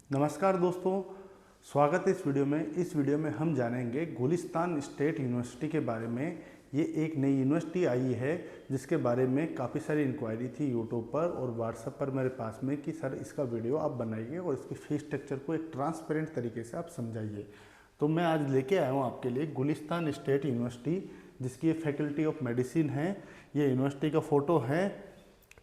नमस्कार दोस्तों, स्वागत है इस वीडियो में। इस वीडियो में हम जानेंगे गुलिस्तान स्टेट यूनिवर्सिटी के बारे में। ये एक नई यूनिवर्सिटी आई है जिसके बारे में काफ़ी सारी इंक्वायरी थी यूट्यूब पर और व्हाट्सएप पर मेरे पास में कि सर इसका वीडियो आप बनाइए और इसके फीस स्ट्रक्चर को एक ट्रांसपेरेंट तरीके से आप समझाइए। तो मैं आज लेके आया हूँ आपके लिए गुलिस्तान स्टेट यूनिवर्सिटी, जिसकी फैकल्टी ऑफ मेडिसिन है। ये यूनिवर्सिटी का फ़ोटो है,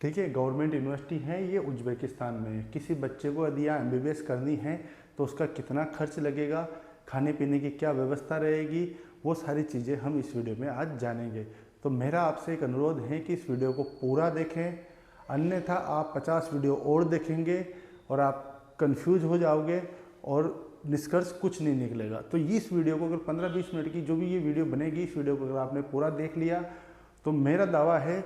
ठीक है। गवर्नमेंट यूनिवर्सिटी है, ये उज्बेकिस्तान में है। किसी बच्चे को यदि यहाँ MBBS करनी है तो उसका कितना खर्च लगेगा, खाने पीने की क्या व्यवस्था रहेगी, वो सारी चीज़ें हम इस वीडियो में आज जानेंगे। तो मेरा आपसे एक अनुरोध है कि इस वीडियो को पूरा देखें, अन्यथा आप 50 वीडियो और देखेंगे और आप कंफ्यूज हो जाओगे और निष्कर्ष कुछ नहीं निकलेगा। तो इस वीडियो को अगर 15-20 मिनट की जो भी ये वीडियो बनेगी, इस वीडियो को अगर आपने पूरा देख लिया तो मेरा दावा है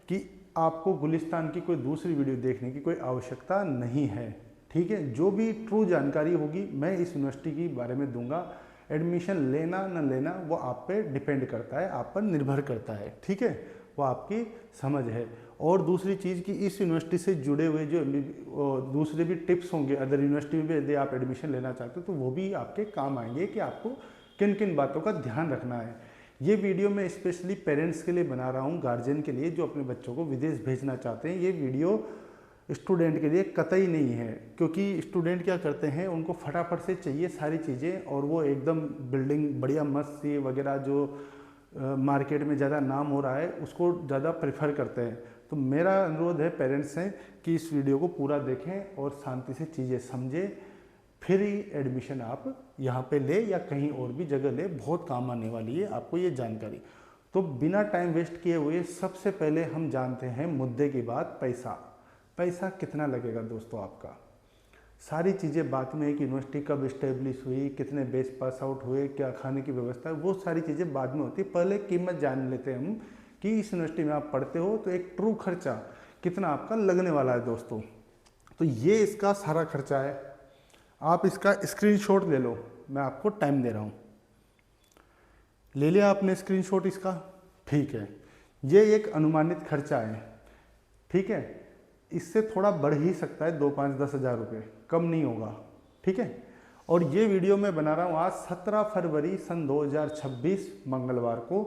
कि आपको गुलिस्तान की कोई दूसरी वीडियो देखने की कोई आवश्यकता नहीं है, ठीक है। जो भी ट्रू जानकारी होगी मैं इस यूनिवर्सिटी के बारे में दूंगा। एडमिशन लेना न लेना वो आप पे डिपेंड करता है, आप पर निर्भर करता है, ठीक है। वो आपकी समझ है। और दूसरी चीज़ कि इस यूनिवर्सिटी से जुड़े हुए जो दूसरे भी टिप्स होंगे अदर यूनिवर्सिटी में भी यदि आप एडमिशन लेना चाहते हो तो वो भी आपके काम आएंगे कि आपको किन किन बातों का ध्यान रखना है। ये वीडियो मैं स्पेशली पेरेंट्स के लिए बना रहा हूँ, गार्जियन के लिए जो अपने बच्चों को विदेश भेजना चाहते हैं। ये वीडियो स्टूडेंट के लिए कतई नहीं है, क्योंकि स्टूडेंट क्या करते हैं, उनको फटाफट से चाहिए सारी चीज़ें और वो एकदम बिल्डिंग बढ़िया मस्त सी वगैरह जो मार्केट में ज़्यादा नाम हो रहा है उसको ज़्यादा प्रेफर करते हैं। तो मेरा अनुरोध है पेरेंट्स से कि इस वीडियो को पूरा देखें और शांति से चीज़ें समझें, फिर ही एडमिशन आप यहाँ पे ले या कहीं और भी जगह ले। बहुत काम आने वाली है आपको ये जानकारी। तो बिना टाइम वेस्ट किए हुए सबसे पहले हम जानते हैं मुद्दे की बात, पैसा। पैसा कितना लगेगा दोस्तों आपका। सारी चीज़ें बात में है कि यूनिवर्सिटी कब इस्टेब्लिश हुई, कितने बैच पास आउट हुए, क्या खाने की व्यवस्था है, वो सारी चीज़ें बाद में होती है। पहले कीमत जान लेते हैं हम कि इस यूनिवर्सिटी में आप पढ़ते हो तो एक ट्रू खर्चा कितना आपका लगने वाला है दोस्तों। तो ये इसका सारा खर्चा है। आप इसका स्क्रीनशॉट ले लो, मैं आपको टाइम दे रहा हूँ। ले लिया आपने स्क्रीनशॉट इसका, ठीक है। ये एक अनुमानित खर्चा है, ठीक है। इससे थोड़ा बढ़ ही सकता है, 2, 5, 10 हज़ार रुपये, कम नहीं होगा, ठीक है। और ये वीडियो मैं बना रहा हूँ आज 17 फरवरी सन 2026 मंगलवार को,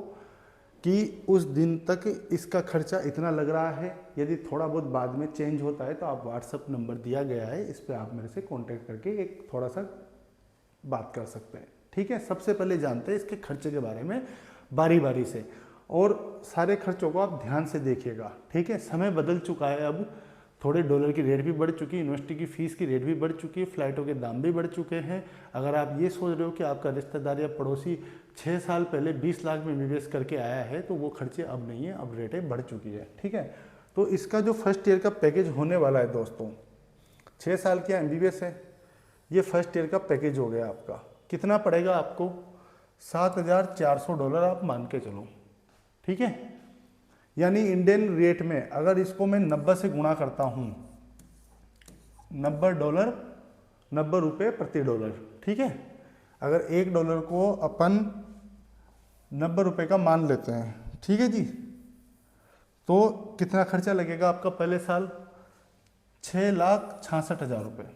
कि उस दिन तक इसका खर्चा इतना लग रहा है। यदि थोड़ा बहुत बाद में चेंज होता है तो आप व्हाट्सएप नंबर दिया गया है, इस पर आप मेरे से कांटेक्ट करके एक थोड़ा सा बात कर सकते हैं, ठीक है। सबसे पहले जानते हैं इसके खर्चे के बारे में बारी बारी से, और सारे खर्चों को आप ध्यान से देखिएगा, ठीक है। समय बदल चुका है, अब थोड़े डॉलर की रेट भी बढ़ चुकी है, यूनिवर्सिटी की फ़ीस की रेट भी बढ़ चुकी है, फ़्लाइटों के दाम भी बढ़ चुके हैं। अगर आप ये सोच रहे हो कि आपका रिश्तेदार या पड़ोसी 6 साल पहले 20 लाख में MBBS करके आया है तो वो खर्चे अब नहीं है, अब रेटें बढ़ चुकी है, ठीक है। तो इसका जो फर्स्ट ईयर का पैकेज होने वाला है दोस्तों, 6 साल की MBBS है, ये फर्स्ट ईयर का पैकेज हो गया आपका। कितना पड़ेगा आपको, $7,400 आप मान के चलो, ठीक है। यानी इंडियन रेट में अगर इसको मैं 90 से गुणा करता हूँ, $90, 90 रुपये प्रति डॉलर, ठीक है। अगर $1 को अपन 90 रुपये का मान लेते हैं, ठीक है जी, तो कितना खर्चा लगेगा आपका पहले साल, 6,66,000 रुपये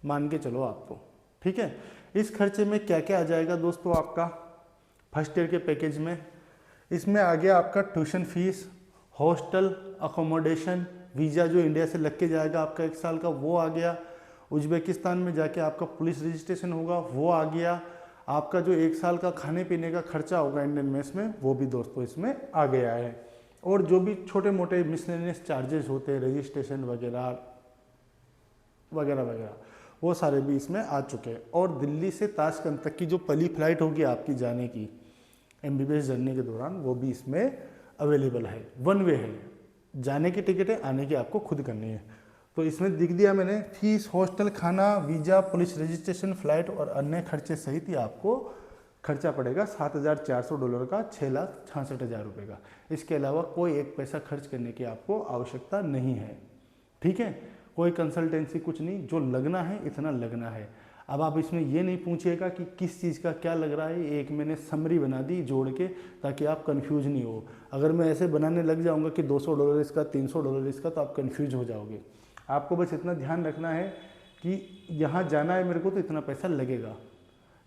मान के चलो आपको, ठीक है। इस खर्चे में क्या क्या आ जाएगा दोस्तों आपका फर्स्ट ईयर के पैकेज में। इसमें आ गया आपका tuition fees, hostel, accommodation, visa जो इंडिया से लग के जाएगा आपका 1 साल का, वो आ गया। उज्बेकिस्तान में जाके आपका पुलिस रजिस्ट्रेशन होगा, वो आ गया। आपका जो 1 साल का खाने पीने का खर्चा होगा इंडियन मेस में, वो भी दोस्तों इसमें आ गया है। और जो भी छोटे मोटे मिसलेनियस चार्जेस होते हैं, रजिस्ट्रेशन वगैरह वगैरह वगैरह, वो सारे भी इसमें आ चुके हैं। और दिल्ली से ताशकंद तक की जो पहली फ्लाइट होगी आपकी जाने की MBBS जर्नी के दौरान, वो भी इसमें अवेलेबल है। 1 वे है, जाने की टिकट है, आने की आपको खुद करनी है। तो इसमें दिख दिया मैंने, फीस, हॉस्टल, खाना, वीज़ा, पुलिस रजिस्ट्रेशन, फ़्लाइट और अन्य खर्चे सहित ही आपको खर्चा पड़ेगा $7,400 का, 6,66,000 रुपये का। इसके अलावा कोई एक पैसा खर्च करने की आपको आवश्यकता नहीं है, ठीक है। कोई कंसल्टेंसी कुछ नहीं, जो लगना है इतना लगना है। अब आप इसमें ये नहीं पूछिएगा कि किस चीज़ का क्या लग रहा है, एक मैंने समरी बना दी जोड़ के, ताकि आप कंफ्यूज नहीं हो। अगर मैं ऐसे बनाने लग जाऊंगा कि $200 इसका, $300 इसका, तो आप कंफ्यूज हो जाओगे। आपको बस इतना ध्यान रखना है कि यहाँ जाना है मेरे को तो इतना पैसा लगेगा,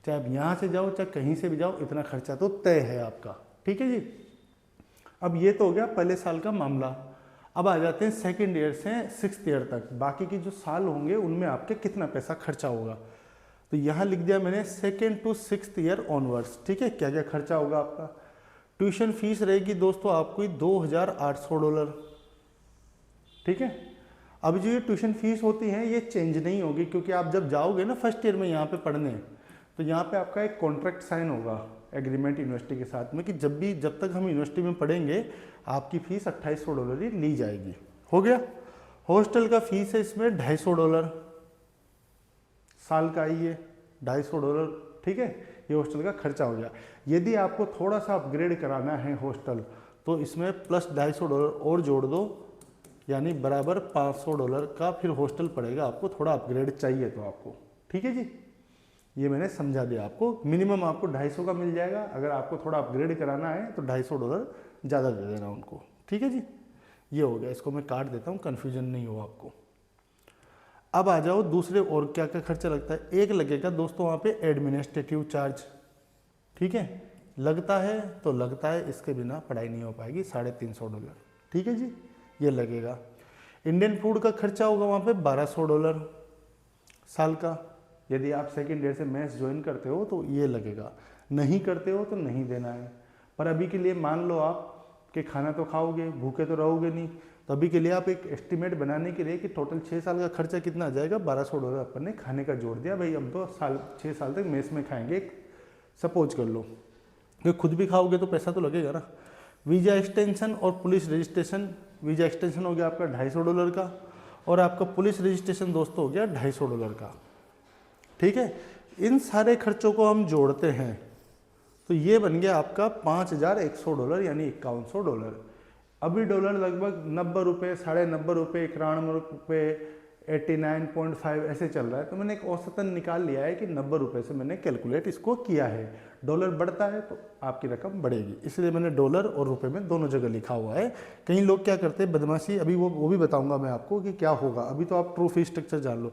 चाहे आप यहाँ से जाओ चाहे कहीं से भी जाओ, इतना खर्चा तो तय है आपका। ठीक है जी। अब ये तो हो गया पहले साल का मामला। अब आ जाते हैं सेकेंड ईयर से 6th ईयर तक, बाकी के जो साल होंगे उनमें आपके कितना पैसा खर्चा होगा। तो यहाँ लिख दिया मैंने 2nd to 6th year onwards. ठीक है, क्या क्या खर्चा होगा आपका। ट्यूशन फीस रहेगी दोस्तों आपको $2,800। ठीक है, अब जो ये ट्यूशन फीस होती है ये चेंज नहीं होगी, क्योंकि आप जब जाओगे ना फर्स्ट ईयर में यहाँ पे पढ़ने, तो यहाँ पे आपका एक कॉन्ट्रैक्ट साइन होगा एग्रीमेंट यूनिवर्सिटी के साथ में कि जब तक हम यूनिवर्सिटी में पढ़ेंगे आपकी फ़ीस $2800 ही ली जाएगी। हो गया। हॉस्टल का फीस है इसमें $250 साल का ही है, $250। ठीक है, ये हॉस्टल का खर्चा हो गया। यदि आपको थोड़ा सा अपग्रेड कराना है हॉस्टल तो इसमें प्लस $250 और जोड़ दो, यानी बराबर $500 का फिर हॉस्टल पड़ेगा आपको, थोड़ा अपग्रेड चाहिए तो आपको। ठीक है जी, ये मैंने समझा दिया आपको। मिनिमम आपको 250 का मिल जाएगा, अगर आपको थोड़ा अपग्रेड कराना है तो $250 ज़्यादा दे देना उनको। ठीक है जी, ये हो गया। इसको मैं काट देता हूँ, कन्फ्यूजन नहीं हो आपको। अब आ जाओ दूसरे और क्या क्या खर्चा लगता है। एक लगेगा दोस्तों वहाँ पे एडमिनिस्ट्रेटिव चार्ज। ठीक है, लगता है तो लगता है, इसके बिना पढ़ाई नहीं हो पाएगी, $350। ठीक है जी, ये लगेगा। इंडियन फूड का खर्चा होगा वहाँ पे $1200 साल का। यदि आप सेकेंड ईयर से मैथ्स ज्वाइन करते हो तो ये लगेगा, नहीं करते हो तो नहीं देना है। पर अभी के लिए मान लो आप कि खाना तो खाओगे, भूखे तो रहोगे नहीं, तो अभी के लिए आप एक एस्टिमेट बनाने के लिए कि टोटल 6 साल का खर्चा कितना आ जाएगा, $1200 अपन ने खाने का जोड़ दिया। भाई हम तो 6 साल तक मेस में खाएंगे, सपोज कर लो, कि खुद भी खाओगे तो पैसा तो लगेगा ना। वीज़ा एक्सटेंशन और पुलिस रजिस्ट्रेशन। वीज़ा एक्सटेंशन हो गया आपका $250 का, और आपका पुलिस रजिस्ट्रेशन दोस्तों हो गया $250 का। ठीक है, इन सारे खर्चों को हम जोड़ते हैं तो ये बन गया आपका $5100 यानी $5100। अभी डॉलर लगभग 90 रुपये, 90.5 रुपये, 91 रुपये, 89.5 ऐसे चल रहा है। तो मैंने एक औसतन निकाल लिया है कि 90 रुपये से मैंने कैलकुलेट इसको किया है। डॉलर बढ़ता है तो आपकी रकम बढ़ेगी, इसलिए मैंने डॉलर और रुपये में दोनों जगह लिखा हुआ है। कई लोग क्या करते हैं बदमाशी, अभी वो भी बताऊंगा मैं आपको कि क्या होगा। अभी तो आप ट्रू फी स्ट्रक्चर जान लो।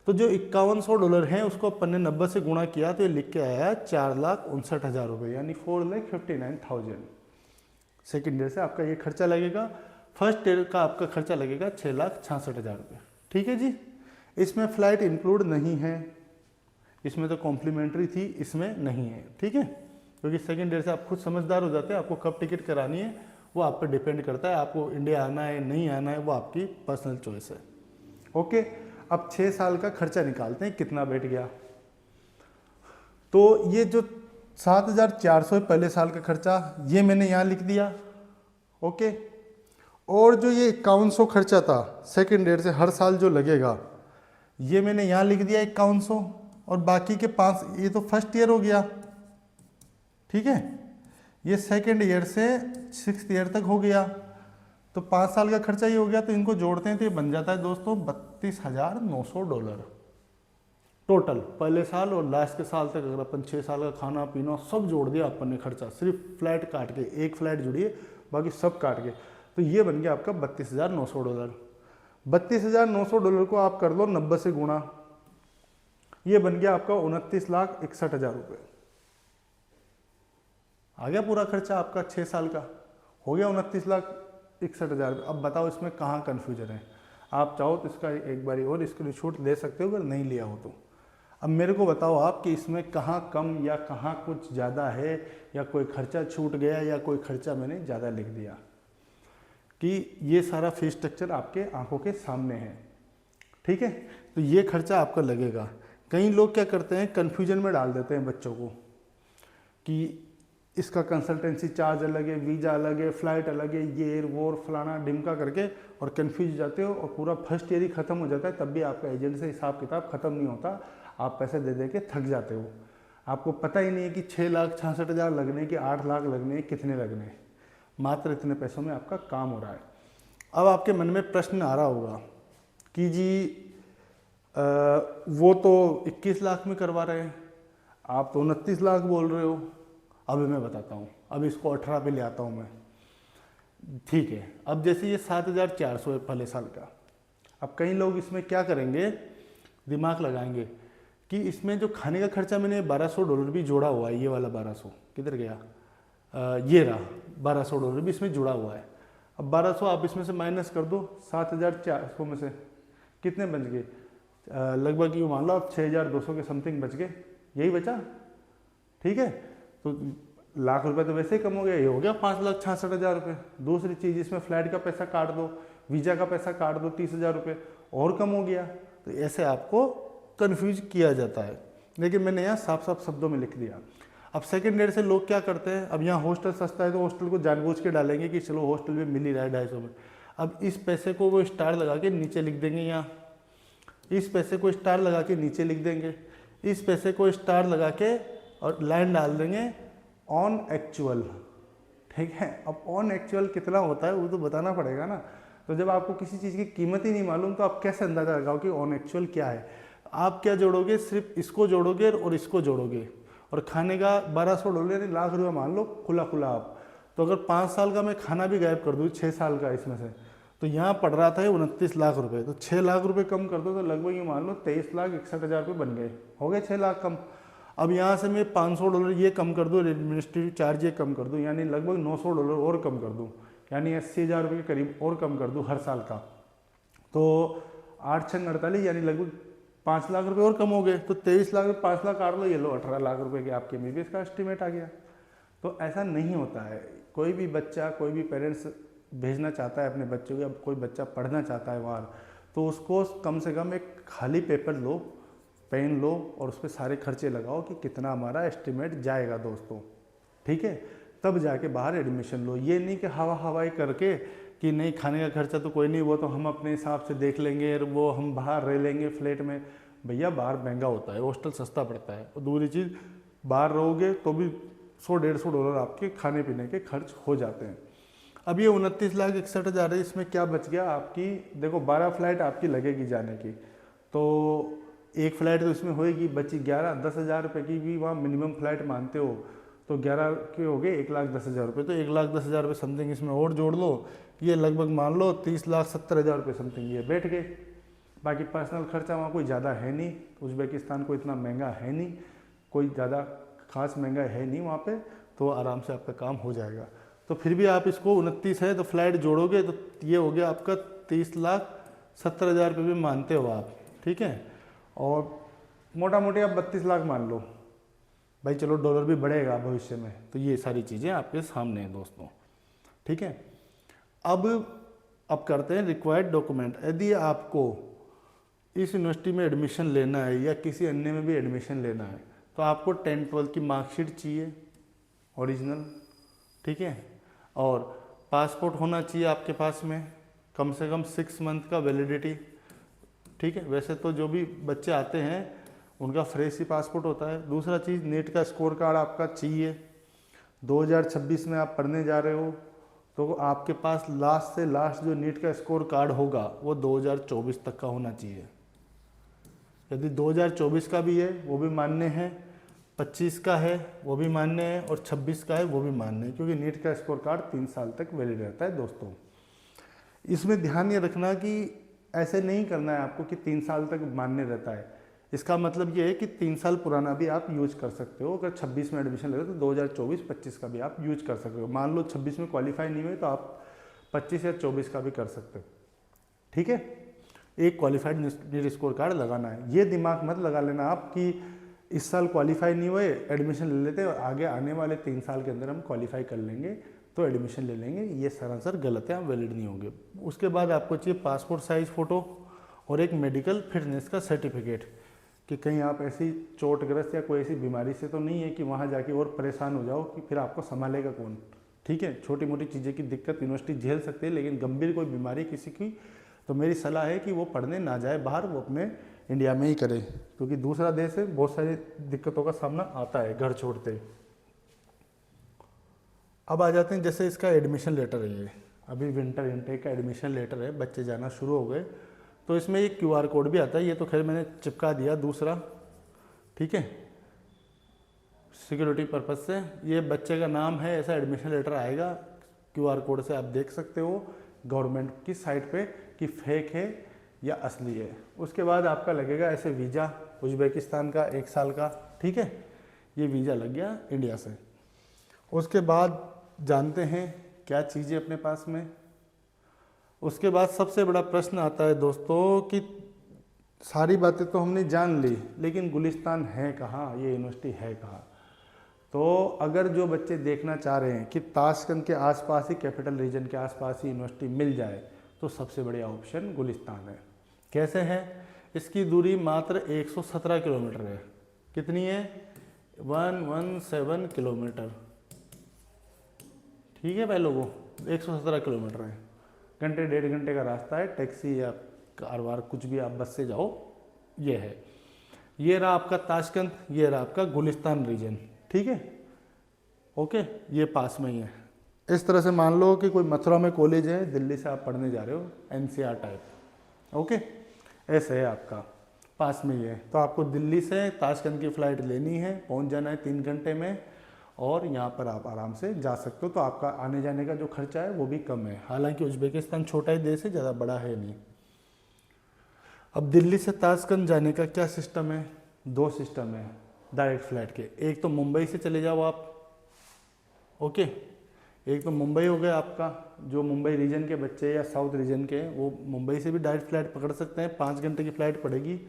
तो जो $5100 है उसको अपन ने 90 से गुणा किया तो ये लिख के आया $4,59,000 यानी 4,59,000। सेकेंड ईयर से आपका ये खर्चा लगेगा। फर्स्ट ईयर का आपका खर्चा लगेगा $6,66,000। ठीक है जी, इसमें फ्लाइट इंक्लूड नहीं है, इसमें तो कॉम्प्लीमेंट्री थी, इसमें नहीं है। ठीक है, क्योंकि सेकेंड ईयर से आप खुद समझदार हो जाते हैं, आपको कब टिकट करानी है वो आप पर डिपेंड करता है। आपको इंडिया आना है नहीं आना है वो आपकी पर्सनल चॉइस है। ओके, अब 6 साल का खर्चा निकालते हैं कितना बैठ गया। तो ये जो 7,400 है पहले साल का खर्चा, ये मैंने यहाँ लिख दिया। ओके, और जो ये 5100 खर्चा था सेकेंड ईयर से हर साल जो लगेगा, ये मैंने यहाँ लिख दिया 5100, और बाकी के 5, ये तो फर्स्ट ईयर हो गया। ठीक है, ये सेकेंड ईयर से 6th ईयर तक हो गया, तो 5 साल का खर्चा ही हो गया। तो इनको जोड़ते हैं तो ये बन जाता है दोस्तों $32,900 टोटल, पहले साल और लास्ट के साल तक। अगर अपन 6 साल का खाना पीना सब जोड़ दिया अपन ने खर्चा, सिर्फ फ्लाइट काट के, एक फ्लाइट जुड़ी है बाकी सब काट के, तो ये बन गया आपका $32,900। $32,900 को आप कर लो 90 से गुणा, ये बन गया आपका $29,61,000। आ गया पूरा खर्चा आपका 6 साल का, हो गया $29,61,000। अब बताओ इसमें कहाँ कन्फ्यूजन है। आप चाहो तो इसका एक बारी और स्क्रीनशॉट ले सकते हो अगर नहीं लिया हो तो। अब मेरे को बताओ आप कि इसमें कहाँ कम या कहाँ कुछ ज़्यादा है, या कोई खर्चा छूट गया या कोई खर्चा मैंने ज़्यादा लिख दिया। कि ये सारा फीस स्ट्रक्चर आपके आंखों के सामने है। ठीक है, तो ये खर्चा आपका लगेगा। कई लोग क्या करते हैं कन्फ्यूजन में डाल देते हैं बच्चों को कि इसका कंसल्टेंसी चार्ज अलग है, वीज़ा अलग है, फ्लाइट अलग है, ये वो फलाना ढिमका करके, और कन्फ्यूज जाते हो और पूरा फर्स्ट ईयर ही ख़त्म हो जाता है, तब भी आपका एजेंट से हिसाब किताब ख़त्म नहीं होता। आप पैसे दे दे के थक जाते हो, आपको पता ही नहीं है कि 6,66,000 लगने के, 8 लाख लगने, कितने लगने, मात्र इतने पैसों में आपका काम हो रहा है। अब आपके मन में प्रश्न आ रहा होगा कि जी वो तो 21 लाख में करवा रहे हैं, आप तो 29 लाख बोल रहे हो। अभी मैं बताता हूँ, अब इसको 18 पे ले आता हूँ मैं। ठीक है, अब जैसे ये 7,400 है पहले साल का। अब कई लोग इसमें क्या करेंगे, दिमाग लगाएंगे कि इसमें जो खाने का खर्चा मैंने $1200 भी जोड़ा हुआ है, ये वाला 1200 किधर गया, ये रहा $1200 भी इसमें जुड़ा हुआ है। अब 1200 आप इसमें से माइनस कर दो, 7400 में से कितने बच गए, लगभग यूँ मान लो आप 6200 के समथिंग बच गए, यही बचा। ठीक है, तो लाख रुपए तो वैसे ही कम हो गया, ये हो गया 5,66,000 रुपये। दूसरी चीज़, इसमें फ्लैट का पैसा काट दो, वीज़ा का पैसा काट दो, 30,000 रुपये और कम हो गया। तो ऐसे आपको कन्फ्यूज किया जाता है, लेकिन मैंने यहाँ साफ साफ शब्दों में लिख दिया। अब सेकंड ईयर से लोग क्या करते हैं, अब यहाँ हॉस्टल सस्ता है तो हॉस्टल को जानबूझ के डालेंगे कि चलो हॉस्टल में मिल ही रहा है 250 में। अब इस पैसे को वो स्टार लगा के नीचे लिख देंगे, यहाँ इस पैसे को स्टार लगा के नीचे लिख देंगे, इस पैसे को स्टार लगा के और लाइन डाल देंगे ऑन एक्चुअल। ठीक है, अब ऑन एक्चुअल कितना होता है वो तो बताना पड़ेगा ना। तो जब आपको किसी चीज़ की कीमत ही नहीं मालूम तो आप कैसे अंदाजा लगाओ कि ऑन एक्चुअल क्या है। आप क्या जोड़ोगे, सिर्फ इसको जोड़ोगे और इसको जोड़ोगे, और खाने का $1200 यानी लाख रुपये मान लो खुला खुला आप। तो अगर 5 साल का मैं खाना भी गायब कर दूँ 6 साल का इसमें से, तो यहाँ पड़ रहा था 29 लाख रुपए, तो 6 लाख रुपए कम कर दो तो लगभग ये मान लो 23,61,000 रुपये बन गए, हो गए 6 लाख कम। अब यहाँ से मैं $500 ये कम कर दूँ, एडमिनिस्ट्रेटिव चार्ज ये कम कर दूँ, यानी लगभग $900 और कम कर दूँ, यानी 80,000 रुपये के करीब और कम कर दूँ हर साल का, तो 8 6 48 यानी लगभग 5 लाख रुपए और कम हो गए। तो 23 लाख 5 लाख काट लो, ये लो 18 लाख रुपए के आपके MBBS का एस्टिमेट आ गया। तो ऐसा नहीं होता है। कोई भी बच्चा, कोई भी पेरेंट्स भेजना चाहता है अपने बच्चों को, अब कोई बच्चा पढ़ना चाहता है बाहर, तो उसको कम से कम एक खाली पेपर लो, पेन लो और उस पर सारे खर्चे लगाओ कि कितना हमारा एस्टिमेट जाएगा दोस्तों। ठीक है, तब जाके बाहर एडमिशन लो। ये नहीं कि हवा हवाई करके कि नहीं खाने का खर्चा तो कोई नहीं, वो तो हम अपने हिसाब से देख लेंगे, वो हम बाहर रह लेंगे फ्लैट में। भैया बाहर महंगा होता है, हॉस्टल सस्ता पड़ता है, और दूसरी चीज़ बाहर रहोगे तो भी $100-150 आपके खाने पीने के खर्च हो जाते हैं। अब ये 29,61,000 है, इसमें क्या बच गया आपकी, देखो 12 फ्लाइट आपकी लगेगी जाने की, तो एक फ़्लाइट तो इसमें होएगी, बची 11-10,000 रुपये की भी वहाँ मिनिमम फ़्लाइट मानते हो, तो 11 के हो गए 1,10,000 रुपये, तो 1,10,000 रुपये समथिंग इसमें और जोड़ लो, ये लगभग मान लो 30,70,000 रुपये समथिंग ये बैठ गए। बाकी पर्सनल खर्चा वहाँ कोई ज़्यादा है नहीं, उज़्बेकिस्तान को इतना महंगा है नहीं, कोई ज़्यादा खास महंगा है नहीं वहाँ पे, तो आराम से आपका काम हो जाएगा। तो फिर भी आप इसको 29 है तो फ्लाइट जोड़ोगे तो ये हो गया आपका 30,70,000 रुपये भी मानते हो आप। ठीक है, और मोटा मोटी आप 32 लाख मान लो भाई, चलो डॉलर भी बढ़ेगा भविष्य में। तो ये सारी चीज़ें आपके सामने हैं दोस्तों। ठीक है, अब करते हैं रिक्वायर्ड डॉक्यूमेंट। यदि आपको इस यूनिवर्सिटी में एडमिशन लेना है या किसी अन्य में भी एडमिशन लेना है तो आपको 10th-12th की मार्कशीट चाहिए ओरिजिनल। ठीक है, और पासपोर्ट होना चाहिए आपके पास में, कम से कम 6 मंथ का वैलिडिटी। ठीक है, वैसे तो जो भी बच्चे आते हैं उनका फ्रेश ही पासपोर्ट होता है। दूसरा चीज़, नेट का स्कोर कार्ड आपका चाहिए। 2026 में आप पढ़ने जा रहे हो तो आपके पास लास्ट से लास्ट जो नीट का स्कोर कार्ड होगा वो 2024 तक का होना चाहिए। यदि 2024 का भी है वो भी मान्य है, 25 का है वो भी मान्य है, और 26 का है वो भी मान्य है, क्योंकि नीट का स्कोर कार्ड 3 साल तक वैलिड रहता है दोस्तों। इसमें ध्यान ये रखना कि ऐसे नहीं करना है आपको कि 3 साल तक मान्य रहता है। इसका मतलब ये है कि 3 साल पुराना भी आप यूज कर सकते हो। अगर 26 में एडमिशन ले रहे हो तो 2024-25 का भी आप यूज कर सकते हो। मान लो 26 में क्वालिफाई नहीं हुए तो आप 25 या 24 का भी कर सकते हो। ठीक है, एक क्वालिफाइड नीट स्कोर कार्ड लगाना है। ये दिमाग मत लगा लेना आप कि इस साल क्वालिफाई नहीं हुए एडमिशन ले लेते और आगे आने वाले 3 साल के अंदर हम क्वालिफाई कर लेंगे तो एडमिशन ले लेंगे। ये सरासर गलत है, आप वैलिड नहीं होंगे। उसके बाद आपको चाहिए पासपोर्ट साइज़ फ़ोटो और एक मेडिकल फिटनेस का सर्टिफिकेट, कि कहीं आप ऐसी चोटग्रस्त या कोई ऐसी बीमारी से तो नहीं है कि वहाँ जाके और परेशान हो जाओ कि फिर आपको संभालेगा कौन। ठीक है, छोटी मोटी चीज़ें की दिक्कत यूनिवर्सिटी झेल सकती है, लेकिन गंभीर कोई बीमारी किसी की तो मेरी सलाह है कि वो पढ़ने ना जाए बाहर, वो अपने इंडिया में ही करे, क्योंकि दूसरा देश है, बहुत सारी दिक्कतों का सामना आता है घर छोड़ते। अब आ जाते हैं, जैसे इसका एडमिशन लेटर है, ये अभी विंटर इनटेक का एडमिशन लेटर है, बच्चे जाना शुरू हो गए तो इसमें एक QR कोड भी आता है। ये तो खैर मैंने चिपका दिया दूसरा, ठीक है, सिक्योरिटी पर्पज़ से। ये बच्चे का नाम है, ऐसा एडमिशन लेटर आएगा। QR कोड से आप देख सकते हो गवर्नमेंट की साइट पे कि फेक है या असली है। उसके बाद आपका लगेगा ऐसे वीज़ा उज्बेकिस्तान का 1 साल का, ठीक है, ये वीज़ा लग गया इंडिया से। उसके बाद जानते हैं क्या चीज़ें अपने पास में। उसके बाद सबसे बड़ा प्रश्न आता है दोस्तों कि सारी बातें तो हमने जान ली, लेकिन गुलिस्तान है कहाँ, ये यूनिवर्सिटी है कहाँ। तो अगर जो बच्चे देखना चाह रहे हैं कि ताशकंद के आसपास ही, कैपिटल रीजन के आसपास ही यूनिवर्सिटी मिल जाए, तो सबसे बढ़िया ऑप्शन गुलिस्तान है। कैसे है? इसकी दूरी मात्र 117 किलोमीटर है। कितनी है? 117 किलोमीटर, ठीक है भाई लोगों, 117 किलोमीटर है। घंटे 1.5 घंटे का रास्ता है, टैक्सी या कार वार कुछ भी आप बस से जाओ, ये है। ये रहा आपका ताशकंद, ये रहा आपका गुलिस्तान रीजन, ठीक है, ओके, ये पास में ही है। इस तरह से मान लो कि कोई मथुरा में कॉलेज है, दिल्ली से आप पढ़ने जा रहे हो, एनसीआर टाइप, ओके, ऐसे है आपका, पास में ही है। तो आपको दिल्ली से ताशकंद की फ़्लाइट लेनी है, पहुंच जाना है 3 घंटे में, और यहाँ पर आप आराम से जा सकते हो। तो आपका आने जाने का जो खर्चा है वो भी कम है। हालांकि उज्बेकिस्तान छोटा ही देश है, ज़्यादा बड़ा है नहीं। अब दिल्ली से ताशकंद जाने का क्या सिस्टम है? 2 सिस्टम है डायरेक्ट फ़्लाइट के। एक तो मुंबई से चले जाओ आप, ओके, एक तो मुंबई हो गया आपका, जो मुंबई रीजन के बच्चे या साउथ रीजन के, वो मुंबई से भी डायरेक्ट फ़्लाइट पकड़ सकते हैं। 5 घंटे की फ़्लाइट पड़ेगी,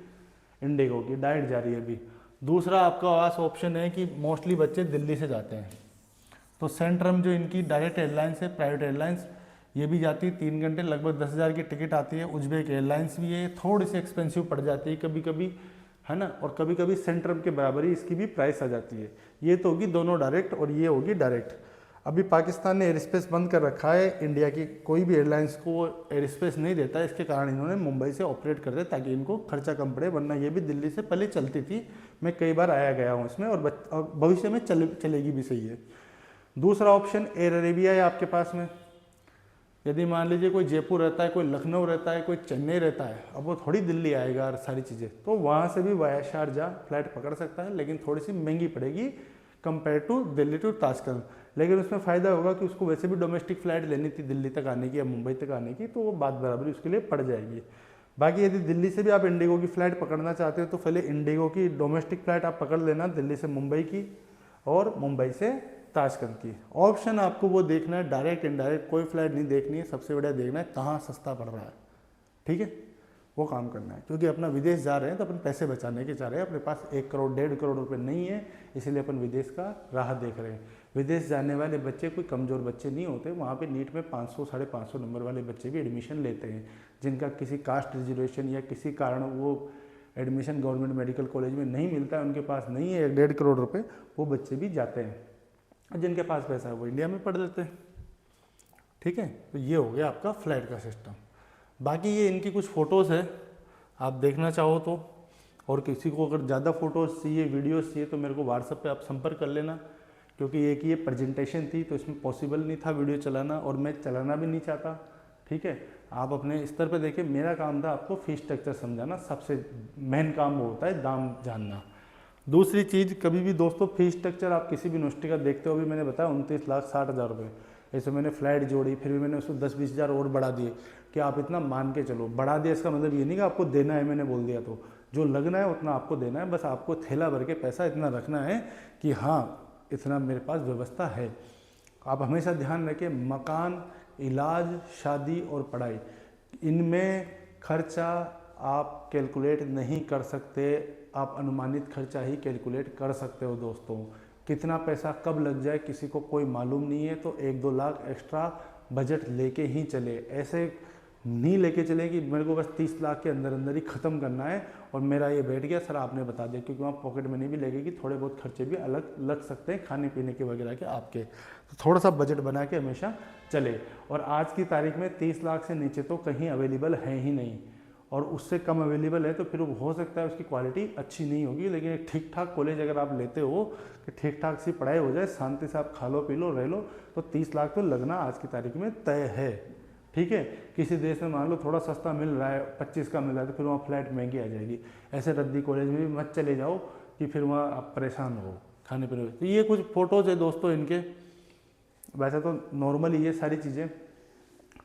इंडिगो की डायरेक्ट जा रही है अभी। दूसरा आपका पास ऑप्शन है कि मोस्टली बच्चे दिल्ली से जाते हैं, तो सेंट्रम जो इनकी डायरेक्ट एयरलाइंस है, प्राइवेट एयरलाइंस, ये भी जाती है 3 घंटे, लगभग 10,000 की टिकट आती है। उज्बेक एयरलाइंस भी है, थोड़ी सी एक्सपेंसिव पड़ जाती है कभी कभी, है ना, और कभी कभी सेंट्रम के बराबर ही इसकी भी प्राइस आ जाती है। ये तो होगी दोनों डायरेक्ट, और ये होगी डायरेक्ट। अभी पाकिस्तान ने एयर स्पेस बंद कर रखा है, इंडिया की कोई भी एयरलाइंस को एयर स्पेस नहीं देता है, इसके कारण इन्होंने मुंबई से ऑपरेट कर दिया ताकि इनको खर्चा कम पड़े, वरना ये भी दिल्ली से पहले चलती थी। मैं कई बार आया गया हूँ इसमें, और भविष्य में चलेगी भी, सही है। दूसरा ऑप्शन एयर अरेबिया है आपके पास में। यदि मान लीजिए कोई जयपुर रहता है, कोई लखनऊ रहता है, कोई चेन्नई रहता है, अब वो थोड़ी दिल्ली आएगा और सारी चीज़ें, तो वहाँ से भी वाया शारजाह फ्लाइट पकड़ सकता है, लेकिन थोड़ी सी महंगी पड़ेगी compare to Delhi to Tashkent. लेकिन उसमें फ़ायदा होगा कि उसको वैसे भी डोमेस्टिक फ़्लाइट लेनी थी दिल्ली तक आने की या मुंबई तक आने की, तो वो बात बराबरी उसके लिए पड़ जाएगी। बाकी यदि दिल्ली से भी आप इंडिगो की फ़्लाइट पकड़ना चाहते हो, तो पहले इंडिगो की डोमेस्टिक फ़्लाइट आप पकड़ लेना, दिल्ली से मुंबई की और मुंबई से ताशकंद की। ऑप्शन आपको वो देखना है, डायरेक्ट इनडायरेक्ट कोई फ्लाइट नहीं देखनी है, सबसे बढ़िया देखना है कहाँ सस्ता पड़ रहा है, ठीक है, वो काम करना है। क्योंकि अपना विदेश जा रहे हैं तो अपन पैसे बचाने के चाह रहे हैं, अपने पास 1 करोड़ 1.5 करोड़ रुपए नहीं है, इसलिए अपन विदेश का राह देख रहे हैं। विदेश जाने वाले बच्चे कोई कमज़ोर बच्चे नहीं होते, वहाँ पे नीट में 500 550 नंबर वाले बच्चे भी एडमिशन लेते हैं, जिनका किसी कास्ट रिजर्वेशन या किसी कारण वो एडमिशन गवर्नमेंट मेडिकल कॉलेज में नहीं मिलता है, उनके पास नहीं है 1.5 करोड़ रुपये, वो बच्चे भी जाते हैं। जिनके पास पैसा है वो इंडिया में पढ़ लेते हैं, ठीक है। तो ये हो गया आपका फ्लाइट का सिस्टम। बाकी ये इनकी कुछ फ़ोटोज़ है, आप देखना चाहो तो, और किसी को अगर ज़्यादा फ़ोटोज़ चाहिए, वीडियोज़ चाहिए, तो मेरे को व्हाट्सएप पे आप संपर्क कर लेना, क्योंकि एक ये प्रेजेंटेशन थी तो इसमें पॉसिबल नहीं था वीडियो चलाना, और मैं चलाना भी नहीं चाहता, ठीक है। आप अपने स्तर पे देखिए, मेरा काम था आपको फीस स्ट्रक्चर समझाना, सबसे मेन काम वो होता है दाम जानना। दूसरी चीज़, कभी भी दोस्तों फीस स्ट्रक्चर आप किसी भी यूनिवर्सिटी का देखते हो, अभी मैंने बताया 29,60,000 रुपये, ऐसे मैंने फ्लाइट जोड़ी, फिर भी मैंने उसको 10-20 हज़ार और बढ़ा दिए कि आप इतना मान के चलो। बढ़ा दिया इसका मतलब ये नहीं कि आपको देना है, मैंने बोल दिया तो जो लगना है उतना आपको देना है, बस आपको थैला भर के पैसा इतना रखना है कि हाँ इतना मेरे पास व्यवस्था है। आप हमेशा ध्यान रखें, मकान, इलाज, शादी और पढ़ाई, इनमें खर्चा आप कैलकुलेट नहीं कर सकते, आप अनुमानित खर्चा ही कैलकुलेट कर सकते हो दोस्तों। कितना पैसा कब लग जाए किसी को कोई मालूम नहीं है, तो 1-2 लाख एक्स्ट्रा बजट लेके ही चले। ऐसे नहीं लेके चले कि मेरे को बस 30 लाख के अंदर अंदर ही ख़त्म करना है और मेरा ये बैठ गया, सर आपने बता दिया, क्योंकि वहाँ पॉकेट मनी भी लगेगी, थोड़े बहुत खर्चे भी अलग लग सकते हैं खाने पीने के वगैरह के आपके, तो थोड़ा सा बजट बना के हमेशा चले। और आज की तारीख में 30 लाख से नीचे तो कहीं अवेलेबल है ही नहीं, और उससे कम अवेलेबल है तो फिर हो सकता है उसकी क्वालिटी अच्छी नहीं होगी। लेकिन एक ठीक ठाक कॉलेज अगर आप लेते हो कि ठीक ठाक सी पढ़ाई हो जाए, शांति से आप खा लो पी लो रह लो, तो 30 लाख तो लगना आज की तारीख में तय है, ठीक है। किसी देश में मान लो थोड़ा सस्ता मिल रहा है, 25 का मिल रहा है, तो फिर वहाँ फ्लाइट महंगी आ जाएगी। ऐसे रद्दी कॉलेज में भी मत चले जाओ कि फिर वहाँ आप परेशान हो खाने पीने। तो ये कुछ फ़ोटोज़ है दोस्तों इनके, वैसे तो नॉर्मल ही ये सारी चीज़ें,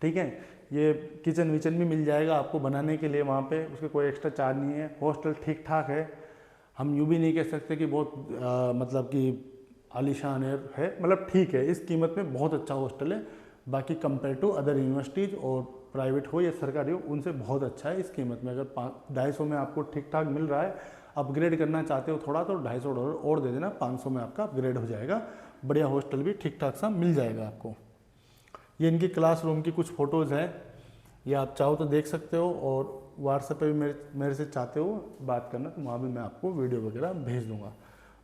ठीक है। ये किचन विचन भी मिल जाएगा आपको बनाने के लिए वहाँ पे, उसके कोई एक्स्ट्रा चार्ज नहीं है। हॉस्टल ठीक ठाक है, हम यूँ भी नहीं कह सकते कि बहुत मतलब कि आलीशान है, मतलब ठीक है, इस कीमत में बहुत अच्छा हॉस्टल है। बाकी कंपेयर टू अदर यूनिवर्सिटीज़ और प्राइवेट हो या सरकारी हो उनसे बहुत अच्छा है इस कीमत में। अगर 250 में आपको ठीक ठाक मिल रहा है, अपग्रेड करना चाहते हो थोड़ा तो $250 और दे देना, 500 में आपका अपग्रेड हो जाएगा। बढ़िया हॉस्टल भी ठीक ठाक सा मिल जाएगा आपको। ये इनकी क्लासरूम की कुछ फ़ोटोज़ हैं, ये आप चाहो तो देख सकते हो, और व्हाट्सएप पे भी मेरे से चाहते हो बात करना तो वहाँ भी मैं आपको वीडियो वगैरह भेज दूँगा।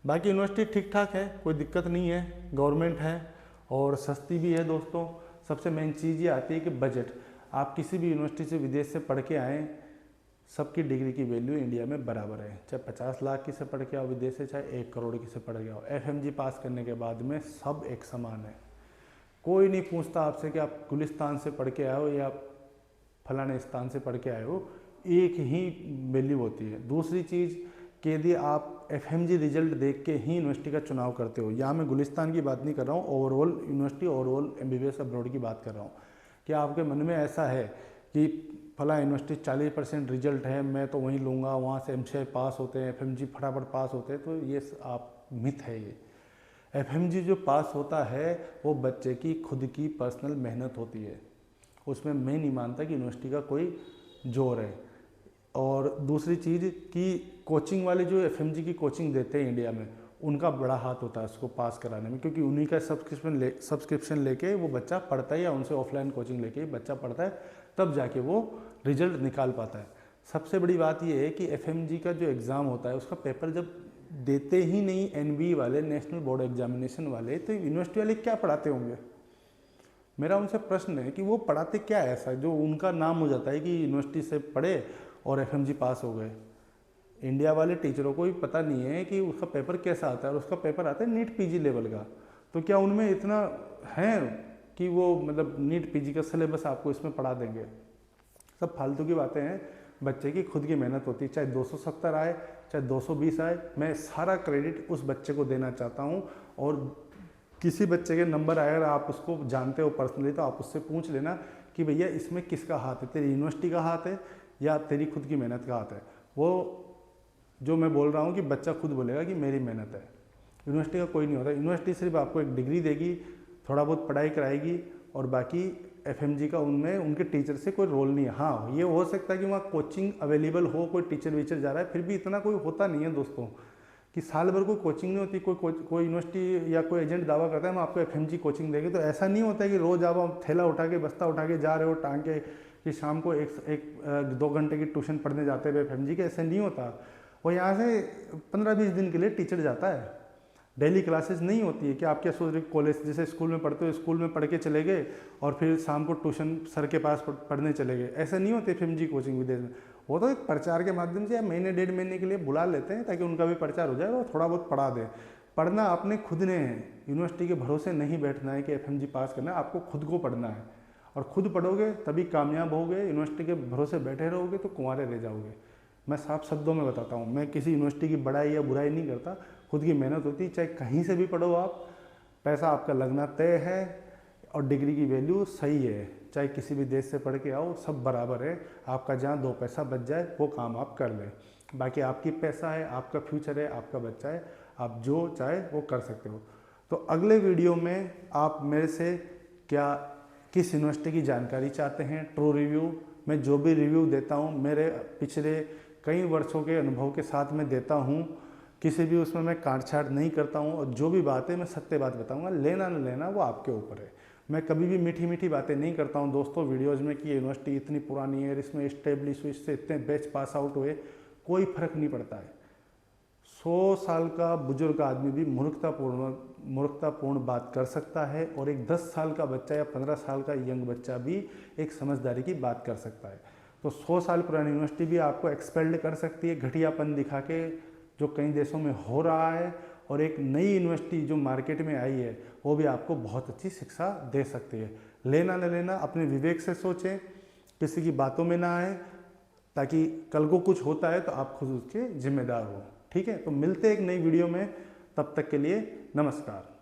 बाकी यूनिवर्सिटी ठीक ठाक है, कोई दिक्कत नहीं है, गवर्नमेंट है और सस्ती भी है दोस्तों। सबसे मेन चीज़ ये आती है कि बजट। आप किसी भी यूनिवर्सिटी से विदेश से पढ़ के आएँ, सबकी डिग्री की वैल्यू इंडिया में बराबर है, चाहे 50 लाख की से पढ़ के आओ विदेश से, चाहे 1 करोड़ की से पढ़ के आओ। FMG पास करने के बाद में सब एक समान है। कोई नहीं पूछता आपसे कि आप गुलिस्तान से पढ़ के आए हो या फलाने स्थान से पढ़ के आए हो, एक ही वैल्यू होती है। दूसरी चीज़ कि यदि आप FMG रिजल्ट देख के ही यूनिवर्सिटी का चुनाव करते हो, यहाँ मैं गुलिस्तान की बात नहीं कर रहा हूँ, overall university, overall MBBS abroad की बात कर रहा हूँ, कि आपके मन में ऐसा है कि फला यूनिवर्सिटी 40% रिजल्ट है, मैं तो वहीं लूँगा, वहाँ से MCI पास होते हैं, FMG फटाफट पास होते हैं, तो ये आप मिथ है। ये FMG जो पास होता है वो बच्चे की खुद की पर्सनल मेहनत होती है, उसमें मैं नहीं मानता कि यूनिवर्सिटी का कोई जोर है। और दूसरी चीज़ कि कोचिंग वाले जो FMG की कोचिंग देते हैं इंडिया में, उनका बड़ा हाथ होता है उसको पास कराने में, क्योंकि उन्हीं का सब्सक्रिप्शन लेके वो बच्चा पढ़ता है, या उनसे ऑफलाइन कोचिंग लेके बच्चा पढ़ता है, तब जाके वो रिजल्ट निकाल पाता है। सबसे बड़ी बात ये है कि FMG का जो एग्ज़ाम होता है उसका पेपर जब देते ही नहीं NBE वाले, नेशनल बोर्ड एग्जामिनेशन वाले, तो यूनिवर्सिटी वाले क्या पढ़ाते होंगे? मेरा उनसे प्रश्न है कि वो पढ़ाते क्या है ऐसा जो उनका नाम हो जाता है कि यूनिवर्सिटी से पढ़े और FMG पास हो गए। इंडिया वाले टीचरों को भी पता नहीं है कि उसका पेपर कैसा आता है, और उसका पेपर आता है नीट PG लेवल का। तो क्या उनमें इतना है कि वो मतलब नीट PG का सिलेबस आपको इसमें पढ़ा देंगे? सब फालतू की बातें हैं। बच्चे की खुद की मेहनत होती है, चाहे 270 आए चाहे 220 आए, मैं सारा क्रेडिट उस बच्चे को देना चाहता हूँ। और किसी बच्चे के नंबर आए, अगर आप उसको जानते हो पर्सनली, तो आप उससे पूछ लेना कि भैया इसमें किसका हाथ है, तेरी यूनिवर्सिटी का हाथ है या तेरी खुद की मेहनत का हाथ है। वो जो मैं बोल रहा हूँ कि बच्चा खुद बोलेगा कि मेरी मेहनत है, यूनिवर्सिटी का कोई नहीं होता। यूनिवर्सिटी सिर्फ आपको एक डिग्री देगी, थोड़ा बहुत पढ़ाई कराएगी, और बाकी FMG का उनमें उनके टीचर से कोई रोल नहीं है। हाँ, ये हो सकता है कि वहाँ कोचिंग अवेलेबल हो, कोई टीचर वीचर जा रहा है, फिर भी इतना कोई होता नहीं है दोस्तों, कि साल भर कोई कोचिंग नहीं होती। कोई यूनिवर्सिटी या कोई एजेंट दावा करता है हम आपको FMG कोचिंग देंगे, तो ऐसा नहीं होता है कि रोज़ आप थैला उठा के, बस्ता उठा के जा रहे हो टांग के, कि शाम को 2 घंटे की ट्यूशन पढ़ने जाते हुए FMG के, ऐसे नहीं होता। वो यहाँ से 15-20 दिन के लिए टीचर जाता है, डेली क्लासेस नहीं होती है। कि आप क्या सोच रहे, कॉलेज जैसे स्कूल में पढ़ते हो, स्कूल में पढ़ के चले गए और फिर शाम को ट्यूशन सर के पास पढ़ने चले गए, ऐसा नहीं होती FMG कोचिंग विदेश में। वो तो एक प्रचार के माध्यम से या महीने 1.5 महीने के लिए बुला लेते हैं ताकि उनका भी प्रचार हो जाए और थोड़ा बहुत पढ़ा दें। पढ़ना आपने खुद ने है, यूनिवर्सिटी के भरोसे नहीं बैठना है कि FMG पास करना है, आपको खुद को पढ़ना है। और खुद पढ़ोगे तभी कामयाब होगे, यूनिवर्सिटी के भरोसे बैठे रहोगे तो कुंवारे रह जाओगे। मैं साफ शब्दों में बताता हूँ, मैं किसी यूनिवर्सिटी की बड़ाई या बुराई नहीं करता, खुद की मेहनत होती है। चाहे कहीं से भी पढ़ो आप, पैसा आपका लगना तय है और डिग्री की वैल्यू सही है। चाहे किसी भी देश से पढ़ के आओ, सब बराबर है। आपका जहाँ 2 पैसा बच जाए वो काम आप कर लें। बाकी आपकी पैसा है, आपका फ्यूचर है, आपका बच्चा है, आप जो चाहे वो कर सकते हो। तो अगले वीडियो में आप मेरे से किस यूनिवर्सिटी की जानकारी चाहते हैं, ट्रू रिव्यू, मैं जो भी रिव्यू देता हूँ मेरे पिछले कई वर्षों के अनुभव के साथ मैं देता हूँ, किसी भी उसमें मैं काट छाट नहीं करता हूँ, और जो भी बात है मैं सत्य बात बताऊँगा। लेना न लेना वो आपके ऊपर है। मैं कभी भी मीठी मीठी बातें नहीं करता हूँ दोस्तों वीडियोज़ में कि यूनिवर्सिटी इतनी पुरानी है, इसमें इस्टेब्लिश हुई, इससे इतने बैच पास आउट हुए, कोई फर्क नहीं पड़ता है। 100 साल का बुजुर्ग आदमी भी मूर्खतापूर्ण बात कर सकता है, और एक 10 साल का बच्चा या 15 साल का यंग बच्चा भी एक समझदारी की बात कर सकता है। तो 100 साल पुरानी यूनिवर्सिटी भी आपको एक्सपेल्ड कर सकती है घटियापन दिखा के, जो कई देशों में हो रहा है। और एक नई यूनिवर्सिटी जो मार्केट में आई है वो भी आपको बहुत अच्छी शिक्षा दे सकती है। लेना न लेना अपने विवेक से सोचें, किसी की बातों में ना आए, ताकि कल को कुछ होता है तो आप खुद उसके जिम्मेदार हो। ठीक है, तो मिलते हैं एक नई वीडियो में, तब तक के लिए नमस्कार।